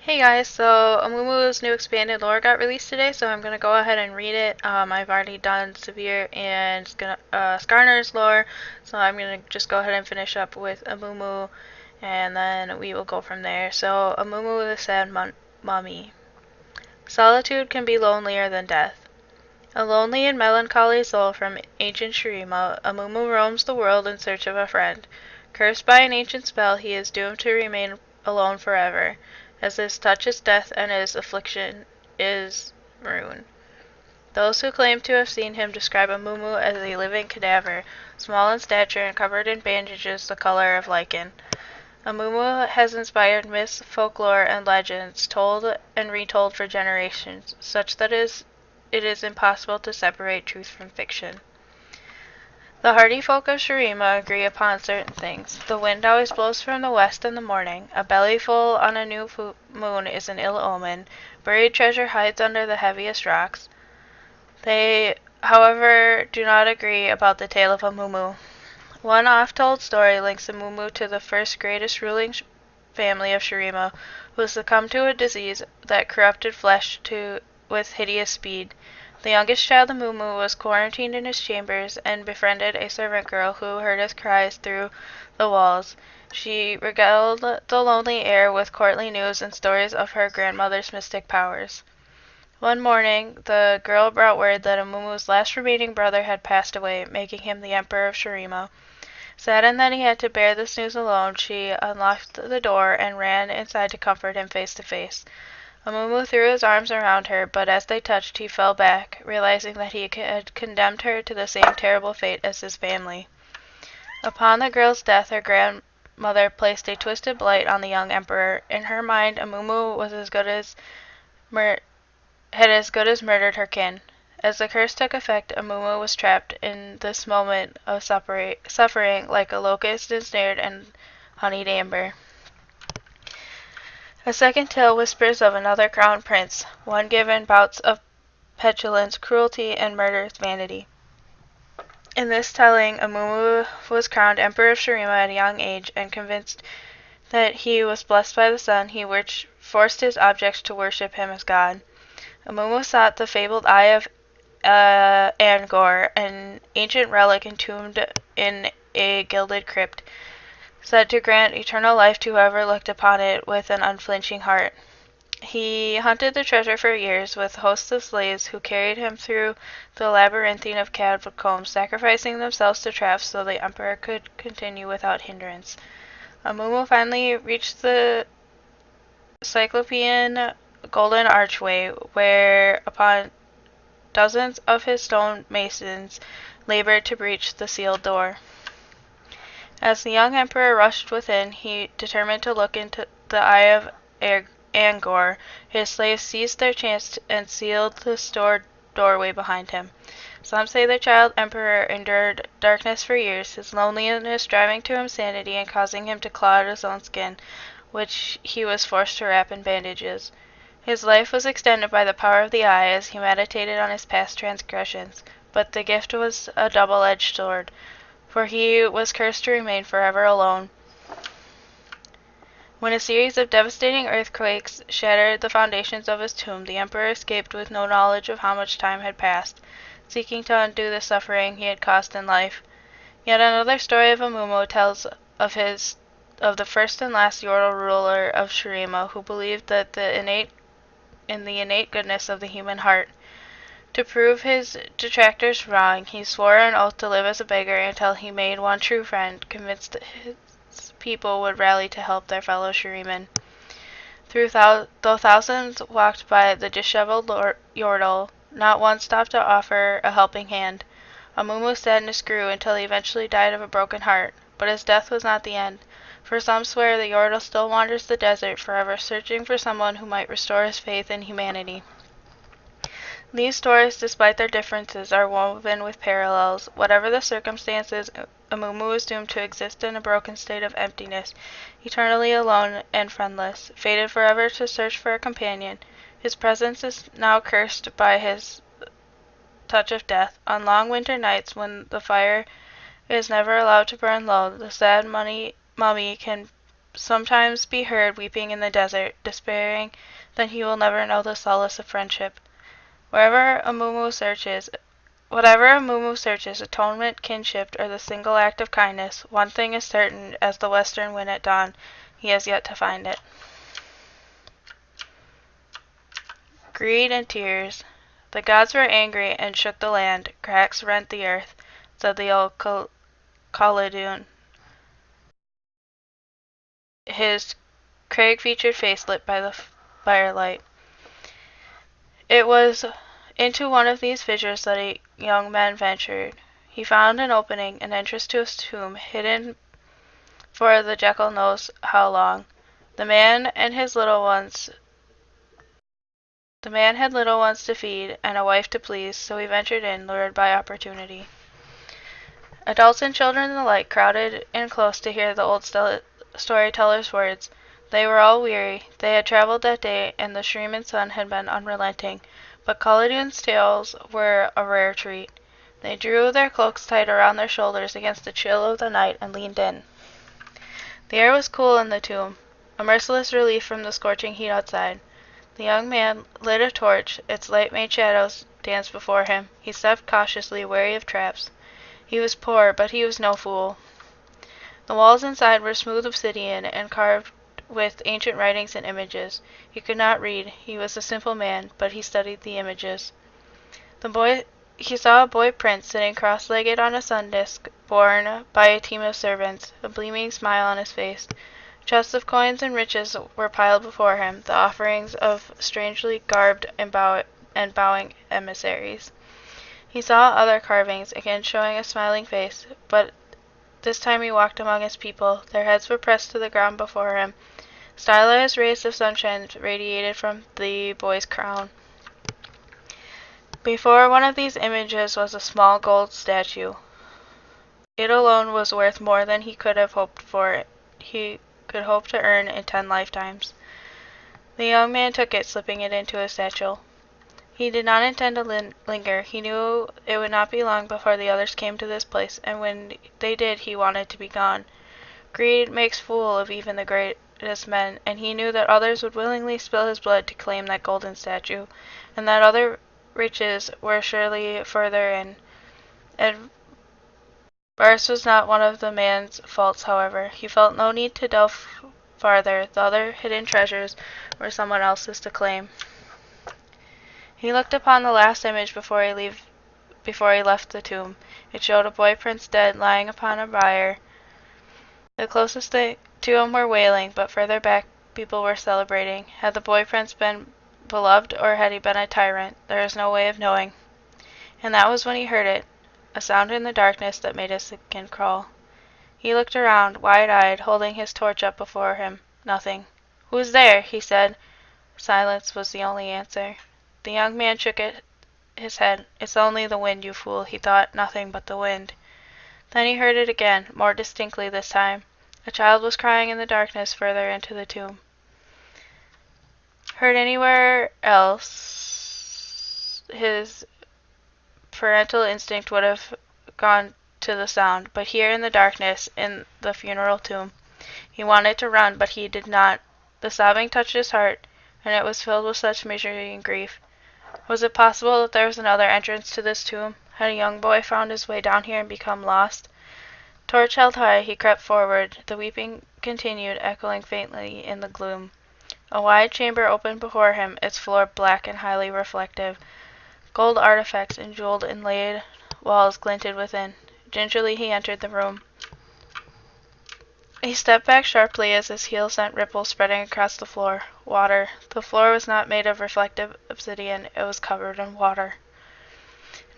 Hey guys, so Amumu's new expanded lore got released today, so I'm gonna go ahead and read it. I've already done Severe and Skarner's lore, so I'm gonna just go ahead and finish up with Amumu, and then we will go from there. So, Amumu the Sad Mummy. Solitude can be lonelier than death. A lonely and melancholy soul from ancient Shurima, Amumu roams the world in search of a friend. Cursed by an ancient spell, he is doomed to remain alone forever, as his touch is death and his affliction is ruin. Those who claim to have seen him describe Amumu as a living cadaver, small in stature and covered in bandages the color of lichen. Amumu has inspired myths, folklore, and legends, told and retold for generations, such that it is impossible to separate truth from fiction. The hardy folk of Shurima agree upon certain things. The wind always blows from the west in the morning. A bellyful on a new moon is an ill omen. Buried treasure hides under the heaviest rocks. They, however, do not agree about the tale of Amumu. One oft-told story links Amumu to the first greatest ruling family of Shurima, who succumbed to a disease that corrupted flesh with hideous speed. The youngest child, Amumu, was quarantined in his chambers and befriended a servant girl who heard his cries through the walls. She regaled the lonely air with courtly news and stories of her grandmother's mystic powers. One morning, the girl brought word that Amumu's last remaining brother had passed away, making him the Emperor of Shurima. Saddened that he had to bear this news alone, she unlocked the door and ran inside to comfort him face to face. Amumu threw his arms around her, but as they touched, he fell back, realizing that he had condemned her to the same terrible fate as his family. Upon the girl's death, her grandmother placed a twisted blight on the young emperor. In her mind, Amumu was had as good as murdered her kin. As the curse took effect, Amumu was trapped in this moment of suffering like a locust ensnared in honeyed amber. A second tale whispers of another crowned prince, one given bouts of petulance, cruelty, and murderous vanity. In this telling, Amumu was crowned Emperor of Shurima at a young age, and convinced that he was blessed by the sun, he forced his objects to worship him as God. Amumu sought the fabled Eye of Angor, an ancient relic entombed in a gilded crypt, said to grant eternal life to whoever looked upon it with an unflinching heart. He hunted the treasure for years with hosts of slaves who carried him through the labyrinthine of catacombs, sacrificing themselves to traps so the emperor could continue without hindrance. Amumu finally reached the Cyclopean golden archway, where upon dozens of his stone masons labored to breach the sealed door. As the young emperor rushed within, he determined to look into the Eye of Angor. His slaves seized their chance and sealed the stored doorway behind him. Some say the child emperor endured darkness for years, his loneliness driving to him sanity and causing him to claw at his own skin, which he was forced to wrap in bandages. His life was extended by the power of the eye as he meditated on his past transgressions, but the gift was a double-edged sword, for he was cursed to remain forever alone. When a series of devastating earthquakes shattered the foundations of his tomb, the emperor escaped with no knowledge of how much time had passed, seeking to undo the suffering he had caused in life. Yet another story of Amumu tells of the first and last Yordle ruler of Shurima, who believed that in the innate goodness of the human heart. To prove his detractors wrong, he swore an oath to live as a beggar until he made one true friend, convinced that his people would rally to help their fellow Shuriman. Though thousands walked by the disheveled Yordle, not one stopped to offer a helping hand. Amumu's sadness grew until he eventually died of a broken heart, but his death was not the end, for some swear the Yordle still wanders the desert, forever searching for someone who might restore his faith in humanity. These stories, despite their differences, are woven with parallels. Whatever the circumstances, Amumu is doomed to exist in a broken state of emptiness, eternally alone and friendless, fated forever to search for a companion. His presence is now cursed by his touch of death. On long winter nights, when the fire is never allowed to burn low, the sad mummy can sometimes be heard weeping in the desert, despairing that he will never know the solace of friendship. Wherever Amumu searches, Whatever Amumu searches, atonement, kinship, or the single act of kindness, one thing is certain as the western wind at dawn, he has yet to find it. Greed and tears. The gods were angry and shook the land. Cracks rent the earth, said the old Khaldun, his crag-featured face lit by the firelight. It was into one of these fissures that a young man ventured. He found an opening, an entrance to a tomb, hidden for the jackal knows how long. The man had little ones to feed and a wife to please, so he ventured in, lured by opportunity. Adults and children alike crowded in close to hear the old storyteller's words. They were all weary. They had traveled that day, and the stream and sun had been unrelenting, but Khaldun's tales were a rare treat. They drew their cloaks tight around their shoulders against the chill of the night and leaned in. The air was cool in the tomb, a merciless relief from the scorching heat outside. The young man lit a torch. Its light made shadows dance before him. He stepped cautiously, wary of traps. He was poor, but he was no fool. The walls inside were smooth obsidian and carved with ancient writings and images. He could not read. He was a simple man, but he studied the images. He saw a boy prince sitting cross-legged on a sun disk, borne by a team of servants, a gleaming smile on his face. Chests of coins and riches were piled before him, the offerings of strangely garbed and bowing emissaries. He saw other carvings, again showing a smiling face, but this time he walked among his people. Their heads were pressed to the ground before him. Stylized rays of sunshine radiated from the boy's crown. Before one of these images was a small gold statue. It alone was worth more than he could have hoped for. He could hope to earn in 10 lifetimes. The young man took it, slipping it into his satchel. He did not intend to linger. He knew it would not be long before the others came to this place, and when they did he wanted to be gone. Greed makes fool of even the greatest men, and he knew that others would willingly spill his blood to claim that golden statue, and that other riches were surely further in. Avarice was not one of the man's faults, however. He felt no need to delve farther. The other hidden treasures were someone else's to claim. He looked upon the last image before he left the tomb. It showed a boy prince dead, lying upon a bier. The closest to him were wailing, but further back people were celebrating. Had the boy prince been beloved, or had he been a tyrant? There is no way of knowing. And that was when he heard it, a sound in the darkness that made his skin crawl. He looked around, wide-eyed, holding his torch up before him. Nothing. "Who's there?" he said. Silence was the only answer. The young man shook his head. "It's only the wind, you fool," he thought. "Nothing but the wind." Then he heard it again, more distinctly this time. A child was crying in the darkness further into the tomb. Heard anywhere else, his parental instinct would have gone to the sound, but here in the darkness, in the funeral tomb, he wanted to run, but he did not. The sobbing touched his heart, and it was filled with such misery and grief. Was it possible that there was another entrance to this tomb? Had a young boy found his way down here and become lost? Torch held high, he crept forward. The weeping continued, echoing faintly in the gloom. A wide chamber opened before him, its floor black and highly reflective. Gold artifacts and jeweled inlaid walls glinted within. Gingerly he entered the room. He stepped back sharply as his heel sent ripples spreading across the floor. Water. The floor was not made of reflective obsidian, it was covered in water.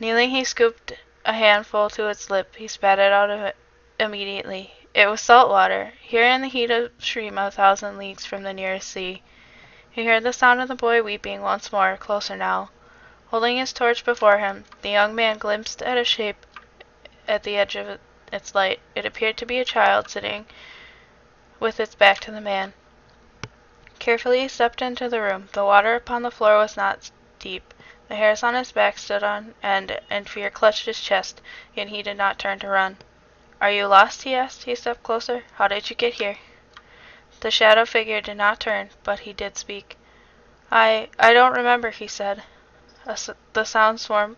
Kneeling, he scooped a handful to its lip. He spat it out immediately. It was salt water, here in the heat of stream 1,000 leagues from the nearest sea. He heard the sound of the boy weeping once more, closer now. Holding his torch before him, the young man glimpsed at a shape at the edge of its light. It appeared to be a child sitting with its back to the man. Carefully he stepped into the room. The water upon the floor was not deep. The hairs on his back stood on end, and fear clutched his chest, yet he did not turn to run. "Are you lost?" he asked. He stepped closer. "How did you get here?" The shadow figure did not turn, but he did speak. I don't remember, he said. The sound swam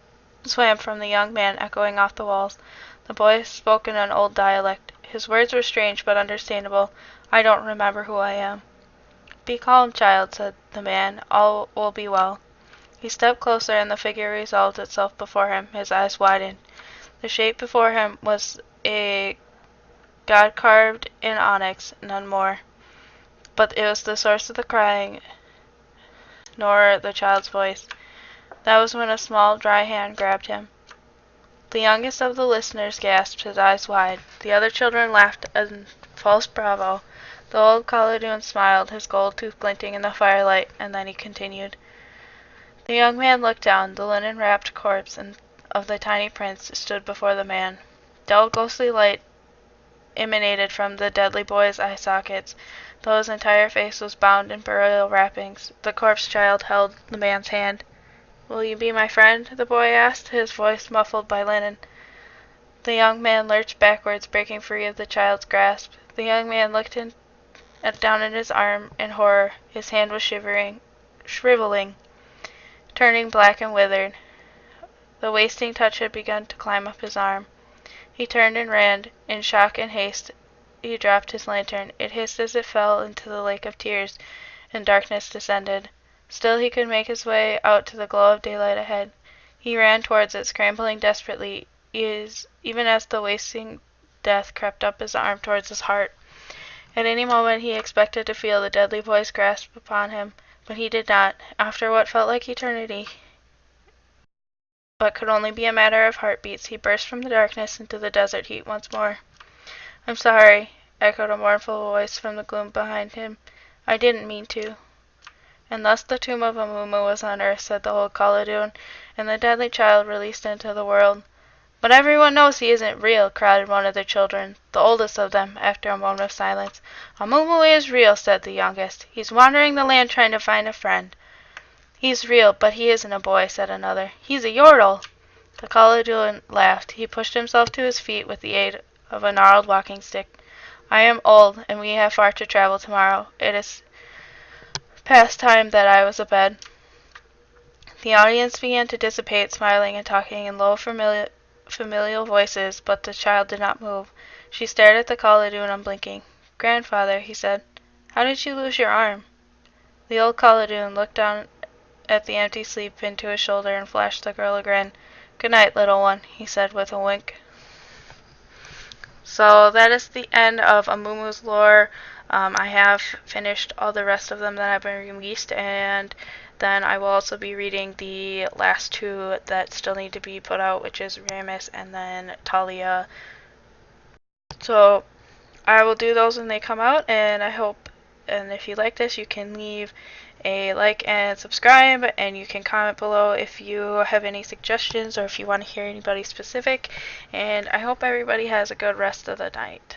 from the young man, echoing off the walls. The boy spoke in an old dialect. His words were strange but understandable. I don't remember who I am. Be calm, child, said the man. All will be well. He stepped closer, and the figure resolved itself before him. His eyes widened. The shape before him was a god carved in onyx, none more. But it was the source of the crying, nor the child's voice. That was when a small, dry hand grabbed him. The youngest of the listeners gasped, his eyes wide. The other children laughed a false bravo. The old Khalidoon smiled, his gold tooth glinting in the firelight, and then he continued. The young man looked down. The linen-wrapped corpse of the tiny prince stood before the man. Dull, ghostly light emanated from the deadly boy's eye sockets, though his entire face was bound in burial wrappings. The corpse child held the man's hand. Will you be my friend? The boy asked, his voice muffled by linen. The young man lurched backwards, breaking free of the child's grasp. The young man looked down at his arm in horror. His hand was shriveling, turning black and withered. The wasting touch had begun to climb up his arm. He turned and ran. In shock and haste, he dropped his lantern. It hissed as it fell into the lake of tears, and darkness descended. Still he could make his way out to the glow of daylight ahead. He ran towards it, scrambling desperately, even as the wasting death crept up his arm towards his heart. At any moment he expected to feel the deadly voice grasp upon him, but he did not. After what felt like eternity, but could only be a matter of heartbeats, he burst from the darkness into the desert heat once more. I'm sorry, echoed a mournful voice from the gloom behind him. I didn't mean to. And thus the tomb of Amumu was unearthed, said the old Khalidoon, and the deadly child released into the world. But everyone knows he isn't real, cried one of the children, the oldest of them, after a moment of silence. Amumu is real, said the youngest. He's wandering the land trying to find a friend. He's real, but he isn't a boy, said another. He's a yordle. The Khalidoon laughed. He pushed himself to his feet with the aid of a gnarled walking stick. I am old, and we have far to travel tomorrow. It is past time that I was abed. The audience began to dissipate, smiling and talking in low, familial voices, but the child did not move. She stared at the Khalidoon unblinking. Grandfather, he said, how did you lose your arm? The old Khalidoon looked down at the empty sleeve pinned to his shoulder and flashed the girl a grin. Good night, little one, he said with a wink. So that is the end of Amumu's lore. I have finished all the rest of them that have been released, and then I will also be reading the last two that still need to be put out, which is Ramus and then Talia. So I will do those when they come out, and I hope, and if you like this, you can leave a like and subscribe, and you can comment below if you have any suggestions or if you want to hear anybody specific, and I hope everybody has a good rest of the night.